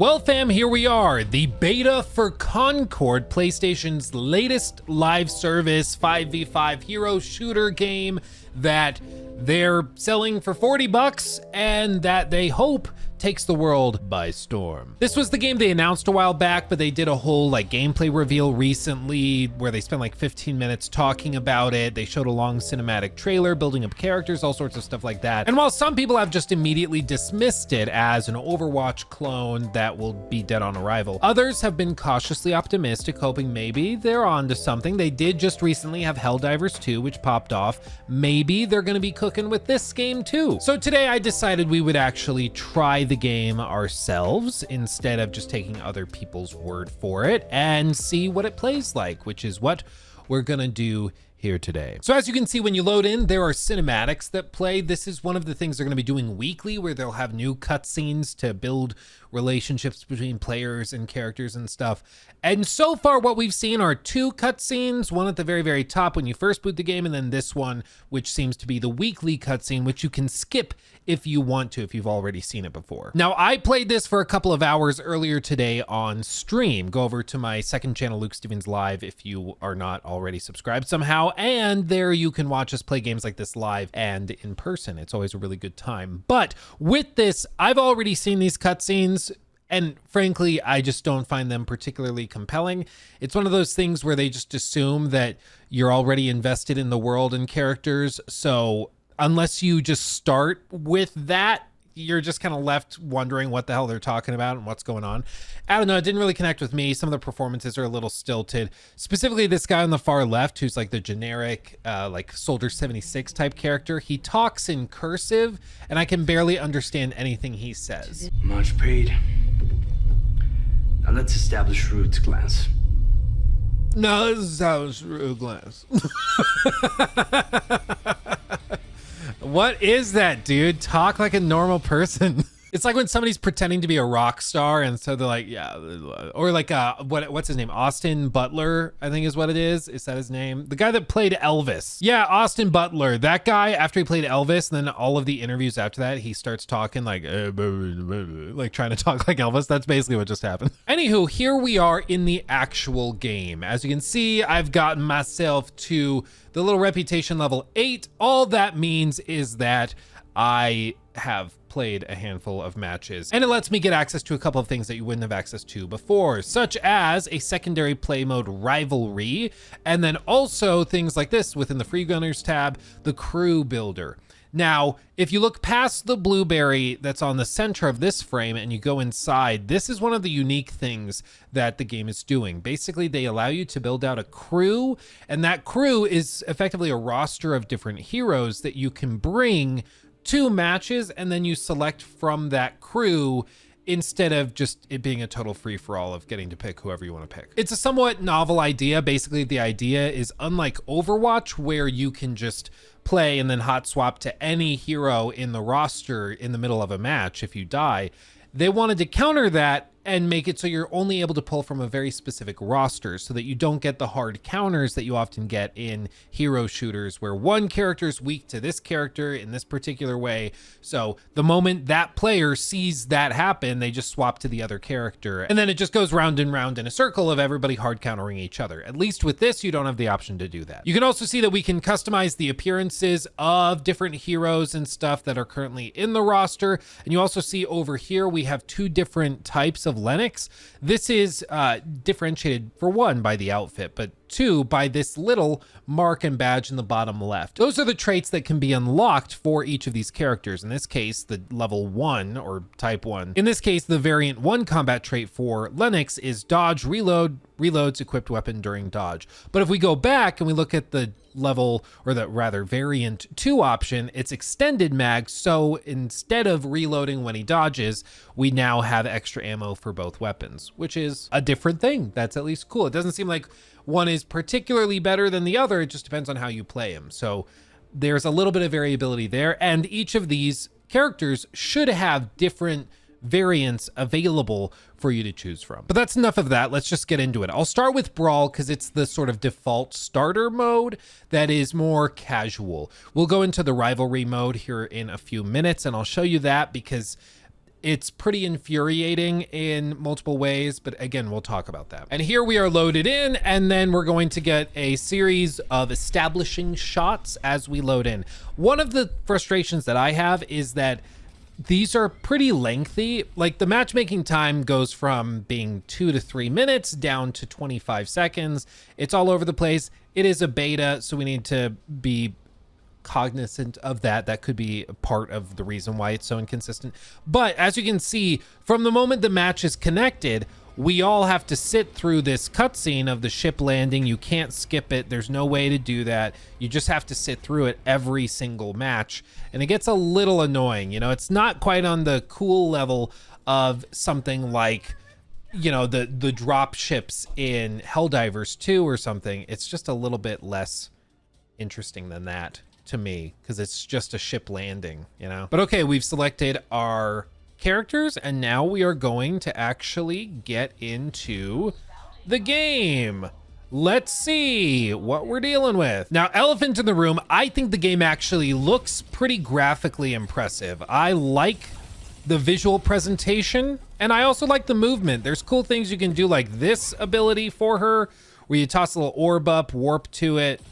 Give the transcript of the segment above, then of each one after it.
Well fam, here we are, the beta for Concord, PlayStation's latest live service 5v5 hero shooter game that they're selling for 40 bucks and that they hope takes the world by storm. This was the game they announced a while back, but they did a whole gameplay reveal recently where they spent 15 minutes talking about it. They showed a long cinematic trailer, building up characters, all sorts of stuff like that. And while some people have just immediately dismissed it as an Overwatch clone that will be dead on arrival, others have been cautiously optimistic, hoping maybe they're onto something. They did just recently have Helldivers 2, which popped off. Maybe they're gonna be cooking with this game too. So today I decided we would actually try the game ourselves instead of just taking other people's word for it and see what it plays like, which is what we're gonna do here today. So as you can see, when you load in, there are cinematics that play. This is one of the things they're going to be doing weekly, where they'll have new cutscenes to build relationships between players and characters and stuff. And so far what we've seen are two cutscenes, one at the very, very top when you first boot the game, and then this one, which seems to be the weekly cutscene, which you can skip if you want to, if you've already seen it before. Now, I played this for a couple of hours earlier today on stream. Go over to my second channel, Luke Stevens Live, if you are not already subscribed somehow, and there you can watch us play games like this live and in person. It's always a really good time. But with this, I've already seen these cutscenes, and frankly, I just don't find them particularly compelling. It's one of those things where they just assume that you're already invested in the world and characters, so unless you just start with that, you're just kind of left wondering what the hell they're talking about and what's going on. I don't know, it didn't really connect with me. Some of the performances are a little stilted. Specifically, this guy on the far left, who's the generic, Soldier 76 type character. He talks in cursive, and I can barely understand anything he says. Much paid. Now let's establish root glance. No, this is how it's root glance. What is that, dude? Talk like a normal person. It's like when somebody's pretending to be a rock star, and so they're like, yeah, or what's his name? Austin Butler, I think is what it is. Is that his name? The guy that played Elvis. Yeah, Austin Butler. That guy, after he played Elvis, and then all of the interviews after that, he starts talking like trying to talk like Elvis. That's basically what just happened. Anywho, here we are in the actual game. As you can see, I've gotten myself to the little reputation level 8. All that means is that I have played a handful of matches, and it lets me get access to a couple of things that you wouldn't have access to before, such as a secondary play mode rivalry, and then also things like this within the free gunners tab, the crew builder. Now, if you look past the blueberry that's on the center of this frame and you go inside, this is one of the unique things that the game is doing. Basically, they allow you to build out a crew, and that crew is effectively a roster of different heroes that you can bring to matches, and then you select from that crew instead of just it being a total free-for-all of getting to pick whoever you want to pick. It's a somewhat novel idea. Basically, the idea is, unlike Overwatch, where you can just play and then hot swap to any hero in the roster in the middle of a match if you die, they wanted to counter that and make it so you're only able to pull from a very specific roster, so that you don't get the hard counters that you often get in hero shooters, where one character is weak to this character in this particular way. So the moment that player sees that happen, they just swap to the other character. And then it just goes round and round in a circle of everybody hard countering each other. At least with this, you don't have the option to do that. You can also see that we can customize the appearances of different heroes and stuff that are currently in the roster. And you also see over here, we have two different types of Lennox. This is differentiated, for one, by the outfit, but two, by this little mark and badge in the bottom left. Those are the traits that can be unlocked for each of these characters. In this case, the level 1 or type 1. In this case, the variant 1 combat trait for Lennox is dodge, reload, reloads equipped weapon during dodge. But if we go back and we look at the level, or the rather variant 2 option, it's extended mag. So instead of reloading when he dodges, we now have extra ammo for both weapons, which is a different thing. That's at least cool. It doesn't seem like one is particularly better than the other. It just depends on how you play him. So there's a little bit of variability there, and each of these characters should have different variants available for you to choose from. But that's enough of that. Let's just get into it. I'll start with Brawl because it's the sort of default starter mode that is more casual. We'll go into the rivalry mode here in a few minutes, and I'll show you that because It's pretty infuriating in multiple ways, but again, we'll talk about that. And here we are loaded in, and then we're going to get a series of establishing shots as we load in. One of the frustrations that I have is that these are pretty lengthy. Like the matchmaking time goes from being 2 to 3 minutes down to 25 seconds. It's all over the place. It is a beta, so we need to be cognizant of that. That could be a part of the reason why it's so inconsistent. But as you can see, from the moment the match is connected, we all have to sit through this cutscene of the ship landing. You can't skip it. There's no way to do that. You just have to sit through it every single match. And it gets a little annoying. You know, it's not quite on the cool level of something like, you know, the drop ships in Helldivers 2 or something. It's just a little bit less interesting than that to me, because it's just a ship landing, you know. But okay, we've selected our characters, and now we are going to actually get into the game. Let's see what we're dealing with. Now, elephant in the room, I think the game actually looks pretty graphically impressive. I like the visual presentation, and I also like the movement. There's cool things you can do, like this ability for her, where you toss a little orb up, warp to it.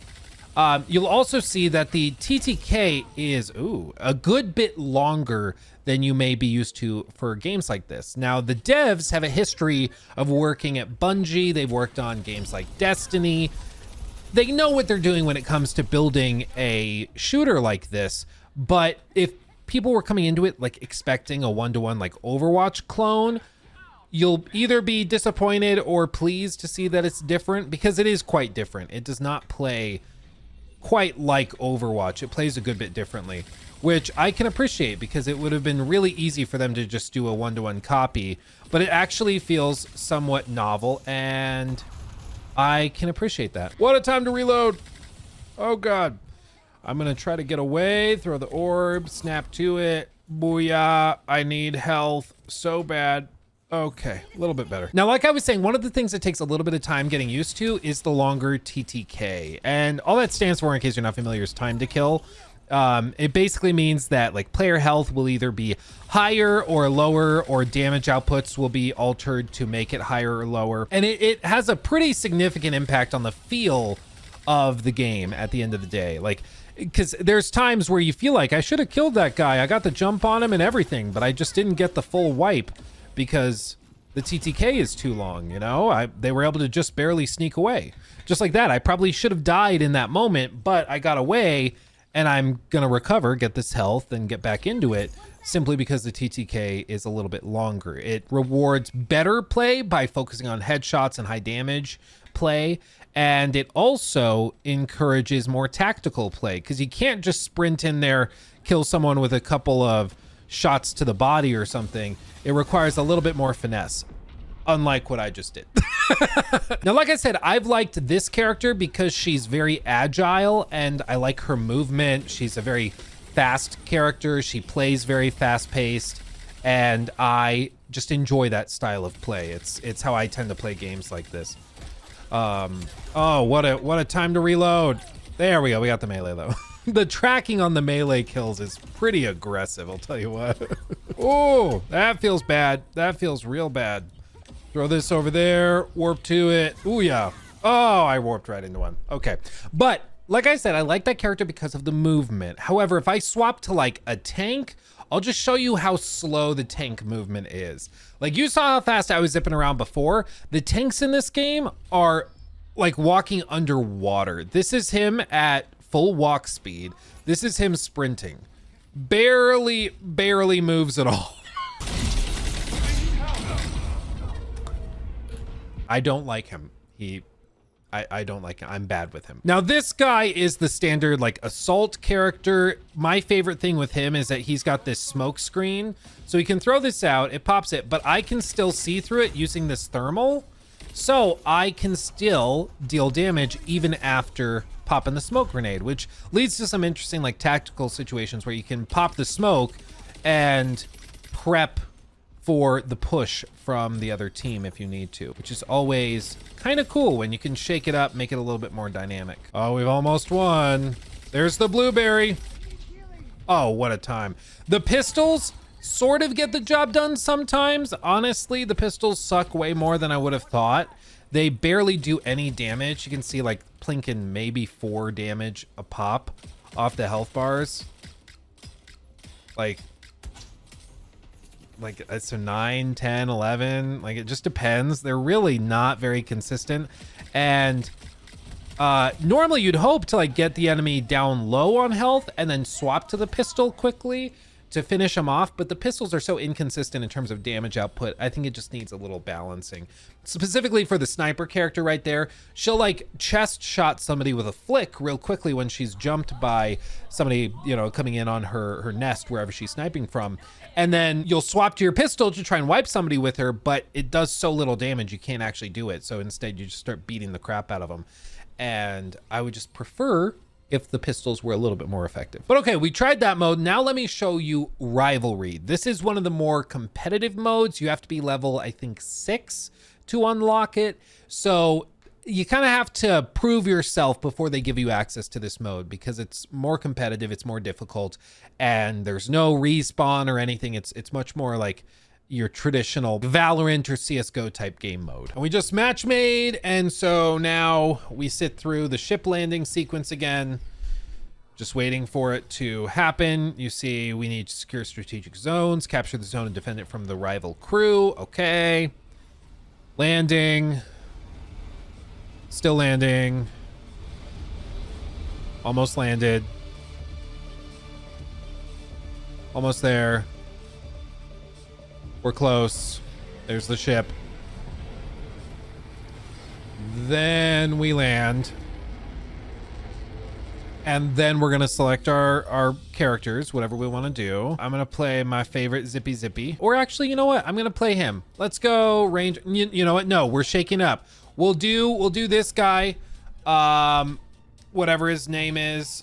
You'll also see that the TTK is, a good bit longer than you may be used to for games like this. Now, the devs have a history of working at Bungie. They've worked on games like Destiny. They know what they're doing when it comes to building a shooter like this. But if people were coming into it like expecting a one-to-one like Overwatch clone, you'll either be disappointed or pleased to see that it's different, because it is quite different. It does not play quite like Overwatch. It plays a good bit differently, which I can appreciate, because it would have been really easy for them to just do a one-to-one copy, but it actually feels somewhat novel, and I can appreciate that. What a time to reload. Oh God. I'm gonna try to get away, throw the orb, snap to it. Booyah, I need health so bad. Okay, a little bit better. Now, like I was saying, one of the things that takes a little bit of time getting used to is the longer TTK. And all that stands for, in case you're not familiar, is time to kill. It basically means that like player health will either be higher or lower, or damage outputs will be altered to make it higher or lower. And it has a pretty significant impact on the feel of the game at the end of the day. Like, because there's times where you feel like, I should have killed that guy. I got the jump on him and everything, but I just didn't get the full wipe because the TTK is too long, you know? They were able to just barely sneak away. Just like that, I probably should have died in that moment, but I got away, and I'm gonna recover, get this health, and get back into it, simply because the TTK is a little bit longer. It rewards better play by focusing on headshots and high damage play, and it also encourages more tactical play, because you can't just sprint in there, kill someone with a couple of shots to the body or something. It requires a little bit more finesse, unlike what I just did. Now, like I said, I've liked this character because she's very agile, and I like her movement. She's a very fast character. She plays very fast-paced, and I just enjoy that style of play. It's how I tend to play games like this. Oh, what a time to reload. There we go. We got the melee though. The tracking on the melee kills is pretty aggressive, I'll tell you what. Oh, that feels bad. That feels real bad. Throw this over there, warp to it. Ooh, yeah. Oh, I warped right into one. Okay. But like I said, I like that character because of the movement. However, if I swap to like a tank, I'll just show you how slow the tank movement is. Like, you saw how fast I was zipping around before. The tanks in this game are like walking underwater. This is him at full walk speed. This is him sprinting. Barely moves at all. I don't like him. I don't like him. I'm bad with him. Now, this guy is the standard like assault character. My favorite thing with him is that he's got this smoke screen. So he can throw this out, it pops it, but I can still see through it using this thermal. So I can still deal damage even after popping the smoke grenade, which leads to some interesting like tactical situations where you can pop the smoke and prep for the push from the other team if you need to, which is always kind of cool when you can shake it up, make it a little bit more dynamic. Oh, we've almost won. There's the blueberry. Oh, what a time. The pistols sort of get the job done sometimes. Honestly, the pistols suck way more than I would have thought. They barely do any damage. You can see like plinking maybe 4 damage a pop off the health bars. Like so 9, 10, 11, like it just depends. They're really not very consistent. And normally you'd hope to like get the enemy down low on health and then swap to the pistol quickly to finish them off, but the pistols are so inconsistent in terms of damage output. I think it just needs a little balancing. Specifically for the sniper character right there, she'll like chest shot somebody with a flick real quickly when she's jumped by somebody, you know, coming in on her nest wherever she's sniping from. And then you'll swap to your pistol to try and wipe somebody with her, but it does so little damage you can't actually do it. So instead you just start beating the crap out of them. And I would just prefer if the pistols were a little bit more effective. But okay, we tried that mode. Now let me show you Rivalry. This is one of the more competitive modes. You have to be level, I think, 6 to unlock it. So you kind of have to prove yourself before they give you access to this mode because it's more competitive, it's more difficult, and there's no respawn or anything. It's much more like your traditional Valorant or CSGO type game mode. And we just match made, and so now we sit through the ship landing sequence again, just waiting for it to happen. You see we need to secure strategic zones, capture the zone and defend it from the rival crew. Okay. Landing. Still landing. Almost landed. Almost there. We're close. There's the ship. Then we land. And then we're gonna select our characters, whatever we wanna do. I'm gonna play my favorite Zippy Zippy. Or actually, you know what? I'm gonna play him. Let's go range. You know what? No, we're shaking up. We'll do this guy. Whatever his name is.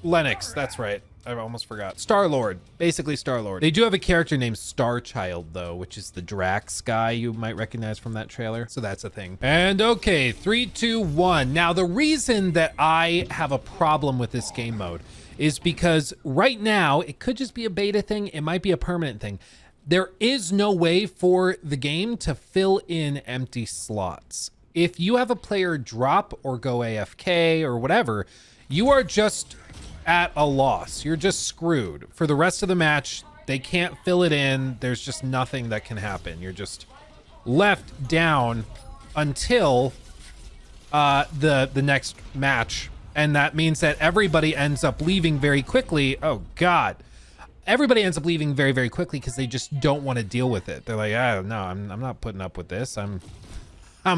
Lennox, that's right. I almost forgot. Star-Lord, basically Star-Lord. They do have a character named Starchild though, which is the Drax guy you might recognize from that trailer. So that's a thing. And okay, 3, 2, 1. Now the reason that I have a problem with this game mode is because right now, it could just be a beta thing. It might be a permanent thing. There is no way for the game to fill in empty slots. If you have a player drop or go AFK or whatever, you are just at a loss. You're just screwed. For the rest of the match, they can't fill it in. There's just nothing that can happen. You're just left down until the next match. And that means that everybody ends up leaving very quickly. Oh God. Everybody ends up leaving very, very quickly because they just don't want to deal with it. They're like, oh, no, I'm not putting up with this. I'm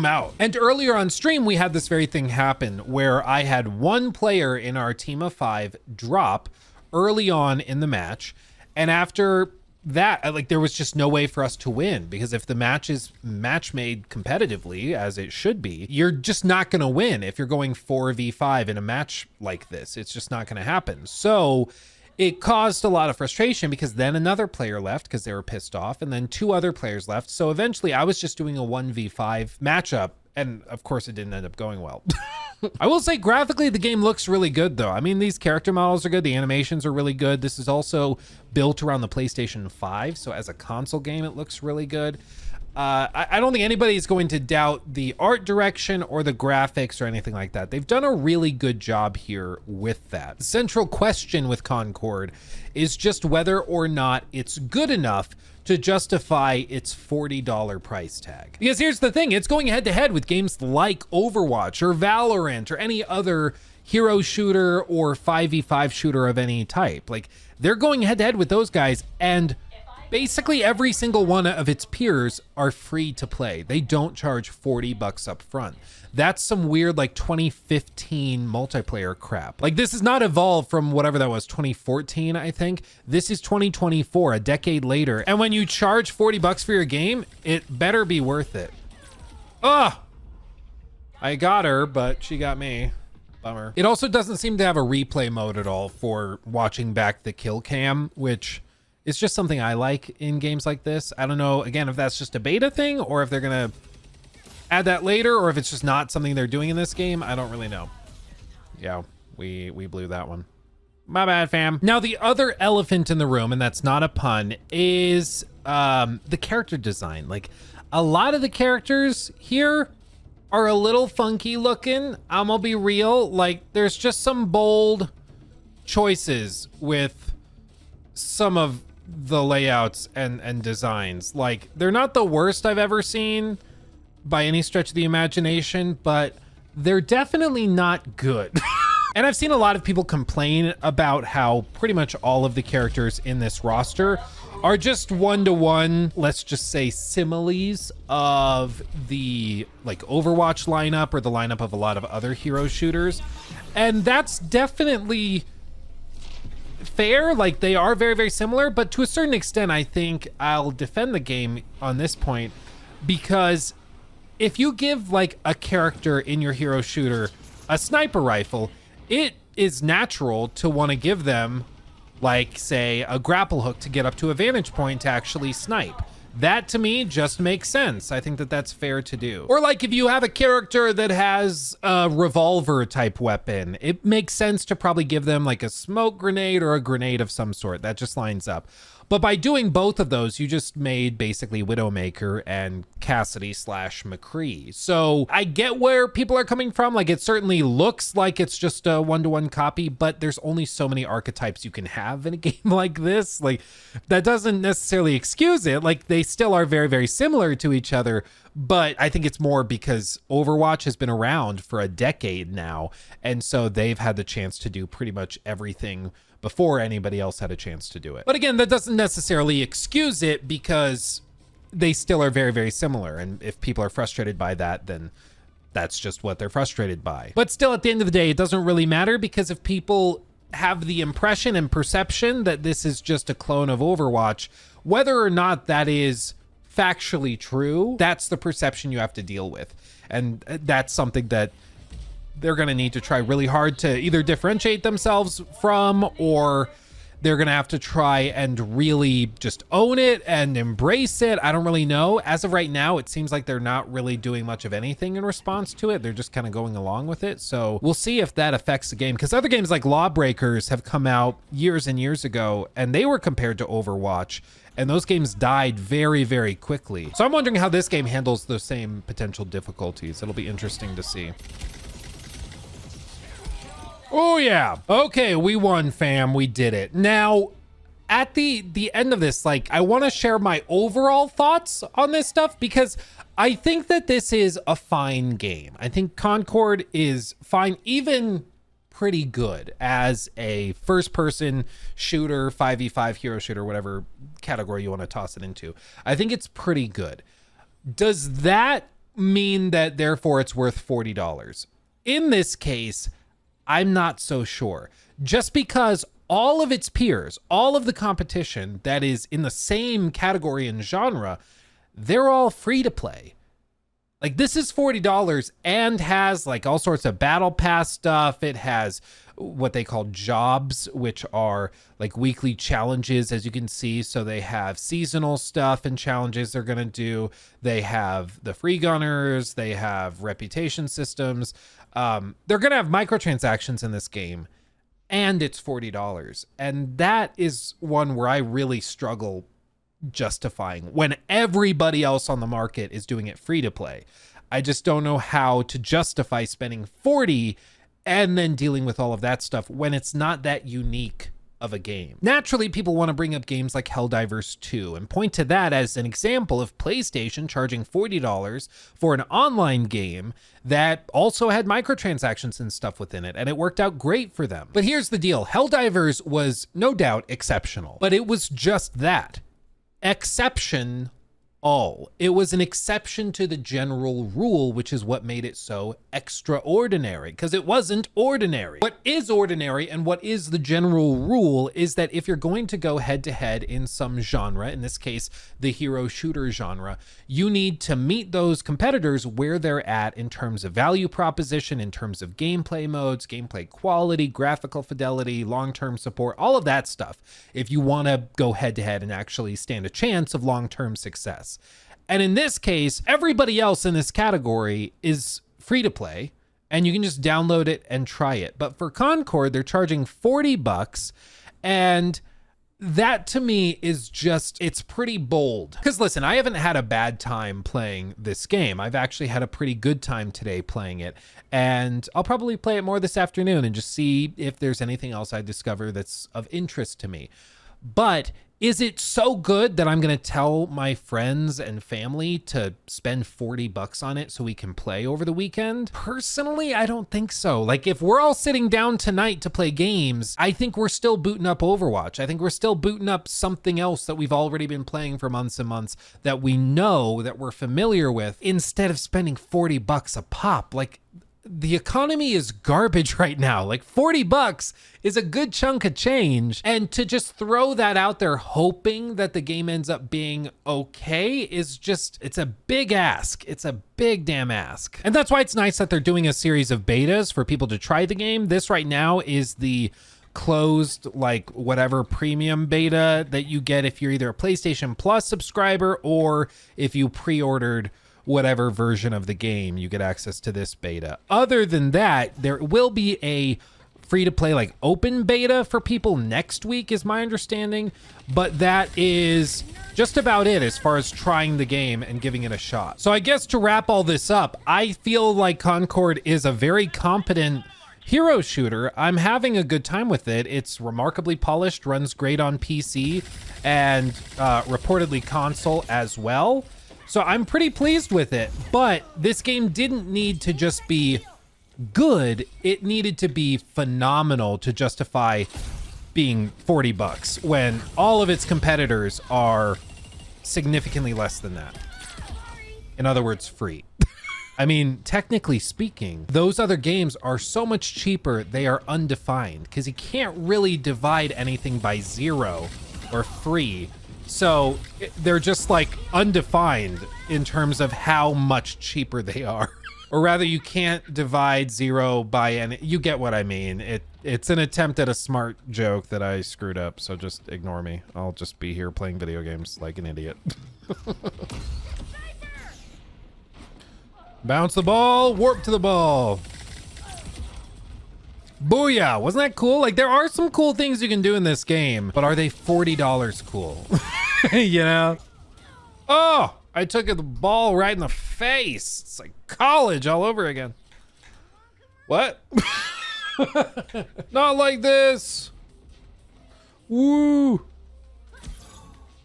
out. And earlier on stream, we had this very thing happen where I had one player in our team of 5 drop early on in the match. And after that, like, there was just no way for us to win because if the match is match made competitively, as it should be, you're just not going to win if you're going 4v5 in a match like this. It's just not going to happen. So it caused a lot of frustration because then another player left because they were pissed off, and then 2 other players left. So eventually I was just doing a 1v5 matchup, and of course it didn't end up going well. I will say graphically the game looks really good though. I mean, these character models are good, the animations are really good. This is also built around the PlayStation 5, so as a console game it looks really good. I don't think anybody is going to doubt the art direction or the graphics or anything like that. They've done a really good job here with that. The central question with Concord is just whether or not it's good enough to justify its $40 price tag. Because here's the thing, it's going head to head with games like Overwatch or Valorant or any other hero shooter or 5v5 shooter of any type. Like, they're going head to head with those guys, and basically every single one of its peers are free to play. They don't charge $40 up front. That's some weird like 2015 multiplayer crap. Like, this is not evolved from whatever that was, 2014, I think. This is 2024, a decade later. And when you charge $40 for your game, it better be worth it. Ah, I got her, but she got me. Bummer. It also doesn't seem to have a replay mode at all for watching back the kill cam, which it's just something I like in games like this. I don't know, again, if that's just a beta thing or if they're gonna add that later or if it's just not something they're doing in this game. I don't really know. Yeah, we blew that one. My bad, fam. Now, the other elephant in the room, and that's not a pun, is the character design. Like, a lot of the characters here are a little funky looking. I'm gonna be real. Like, there's just some bold choices with some of the layouts and designs. Like, they're not the worst I've ever seen by any stretch of the imagination, but they're definitely not good. And I've seen a lot of people complain about how pretty much all of the characters in this roster are just one-to-one, let's just say, similes of the like Overwatch lineup or the lineup of a lot of other hero shooters. And that's definitely fair. Like, they are very, very similar, but to a certain extent, I think I'll defend the game on this point, because if you give like a character in your hero shooter a sniper rifle, it is natural to want to give them, like, say, a grapple hook to get up to a vantage point to actually snipe. That, to me, just makes sense. I think that that's fair to do. Or, like, if you have a character that has a revolver-type weapon, it makes sense to probably give them, like, a smoke grenade or a grenade of some sort. That just lines up. But by doing both of those, you just made basically Widowmaker and Cassidy / McCree. So I get where people are coming from. Like, it certainly looks like it's just a one-to-one copy, but there's only so many archetypes you can have in a game like this. Like, that doesn't necessarily excuse it. Like, they still are very, very similar to each other, but I think it's more because Overwatch has been around for a decade now, and so they've had the chance to do pretty much everything before anybody else had a chance to do it. But again, that doesn't necessarily excuse it, because they still are very, very similar. And if people are frustrated by that, then that's just what they're frustrated by. But still, at the end of the day, it doesn't really matter, because if people have the impression and perception that this is just a clone of Overwatch, whether or not that is factually true, that's the perception you have to deal with. And that's something that they're going to need to try really hard to either differentiate themselves from, or they're going to have to try and really just own it and embrace it. I don't really know. As of right now, it seems like they're not really doing much of anything in response to it. They're just kind of going along with it. So we'll see if that affects the game, because other games like Lawbreakers have come out years and years ago, and they were compared to Overwatch, and those games died very, very quickly. So I'm wondering how this game handles the same potential difficulties. It'll be interesting to see. Oh yeah. Okay, we won, fam. We did it. Now, at the end of this, like, I want to share my overall thoughts on this stuff, because I think that this is a fine game. I think Concord is fine, even pretty good as a first-person shooter, 5v5 hero shooter, whatever category you want to toss it into. I think it's pretty good. Does that mean that therefore it's worth $40? In this case, I'm not so sure. Just because all of its peers, all of the competition that is in the same category and genre, they're all free to play. Like, this is $40 and has like all sorts of battle pass stuff. It has what they call jobs, which are like weekly challenges, as you can see. So they have seasonal stuff and challenges they're going to do. They have the free gunners. They have reputation systems. They're going to have microtransactions in this game, and it's $40. And that is one where I really struggle justifying when everybody else on the market is doing it free to play. I just don't know how to justify spending $40 and then dealing with all of that stuff when it's not that unique of a game. Naturally, people want to bring up games like Helldivers 2 and point to that as an example of PlayStation charging $40 for an online game that also had microtransactions and stuff within it, and it worked out great for them. But here's the deal. Helldivers was no doubt exceptional, but it was just that. Exception all. It was an exception to the general rule, which is what made it so extraordinary, because it wasn't ordinary. What is ordinary and what is the general rule is that if you're going to go head to head in some genre, in this case, the hero shooter genre, you need to meet those competitors where they're at in terms of value proposition, in terms of gameplay modes, gameplay quality, graphical fidelity, long-term support, all of that stuff, if you want to go head to head and actually stand a chance of long-term success. And in this case, everybody else in this category is free to play. and you can just download it and try it. But for Concord, they're charging $40, and that to me is just, it's pretty bold. Because listen, I haven't had a bad time playing this game. I've actually had a pretty good time today playing it. And I'll probably play it more this afternoon and just see if there's anything else I discover that's of interest to me. But is it so good that I'm going to tell my friends and family to spend $40 on it so we can play over the weekend? Personally, I don't think so. Like, if we're all sitting down tonight to play games, I think we're still booting up Overwatch. I think we're still booting up something else that we've already been playing for months and months that we know, that we're familiar with, instead of spending $40 a pop. Like, the economy is garbage right now. Like, $40 is a good chunk of change. And to just throw that out there hoping that the game ends up being okay is just, it's a big ask. It's a big damn ask. And that's why it's nice that they're doing a series of betas for people to try the game. This right now is the closed, like, whatever premium beta that you get if you're either a PlayStation Plus subscriber or if you pre-ordered whatever version of the game, you get access to this beta. Other than that, there will be a free-to-play like open beta for people next week is my understanding, but that is just about it as far as trying the game and giving it a shot. So I guess to wrap all this up, I feel like Concord is a very competent hero shooter. I'm having a good time with it. It's remarkably polished, runs great on PC, and reportedly console as well. So I'm pretty pleased with it, but this game didn't need to just be good. It needed to be phenomenal to justify being $40 when all of its competitors are significantly less than that. In other words, free. I mean, technically speaking, those other games are so much cheaper, they are undefined because you can't really divide anything by 0 or free. So they're just like undefined in terms of how much cheaper they are. Or rather, you can't divide 0 by any, you get what I mean. It's an attempt at a smart joke that I screwed up, so just ignore me. I'll just be here playing video games like an idiot. Bounce the ball, warp to the ball. Booyah, wasn't that cool? Like, there are some cool things you can do in this game, but are they $40 cool? You know? Oh, I took the ball right in the face. It's like college all over again. What? Not like this. Woo.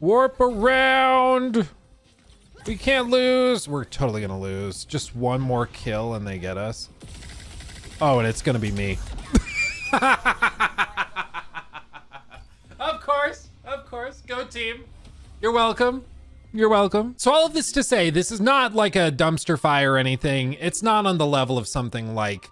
Warp around. We can't lose. We're totally gonna lose. Just one more kill and they get us. Oh, and it's gonna be me. Of course, go team. You're welcome. You're welcome. So all of this to say, this is not like a dumpster fire or anything. It's not on the level of something like,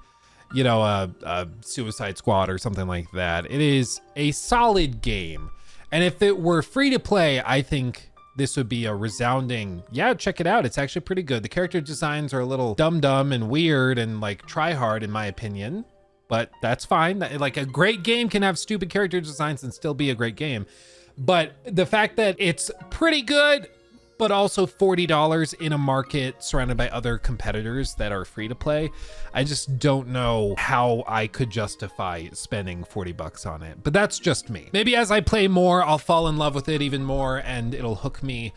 you know, a Suicide Squad or something like that. It is a solid game. And if it were free to play, I think this would be a resounding, yeah, check it out. It's actually pretty good. The character designs are a little dumb and weird and like try hard in my opinion, but that's fine. Like, a great game can have stupid character designs and still be a great game. But the fact that it's pretty good, but also $40 in a market surrounded by other competitors that are free to play, I just don't know how I could justify spending $40 on it. But that's just me. Maybe as I play more, I'll fall in love with it even more and it'll hook me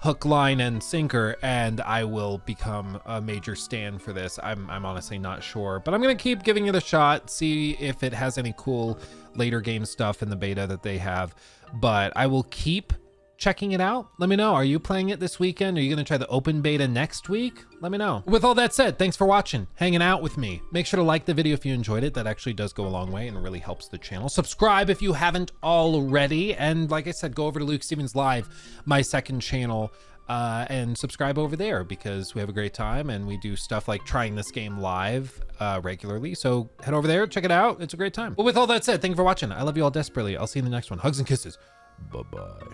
hook, line, and sinker, and I will become a major stan for this. I'm honestly not sure, but I'm gonna keep giving it a shot, see if it has any cool later game stuff in the beta that they have, but I will keep checking it out. Let me know. Are you playing it this weekend? Are you gonna try the open beta next week? Let me know. With all that said, thanks for watching, hanging out with me. Make sure to like the video if you enjoyed it. That actually does go a long way and really helps the channel. Subscribe if you haven't already. And like I said, go over to Luke Stevens Live, my second channel, and subscribe over there because we have a great time and we do stuff like trying this game live regularly. So head over there, check it out. It's a great time. But with all that said, thank you for watching. I love you all desperately. I'll see you in the next one. Hugs and kisses. Bye-bye.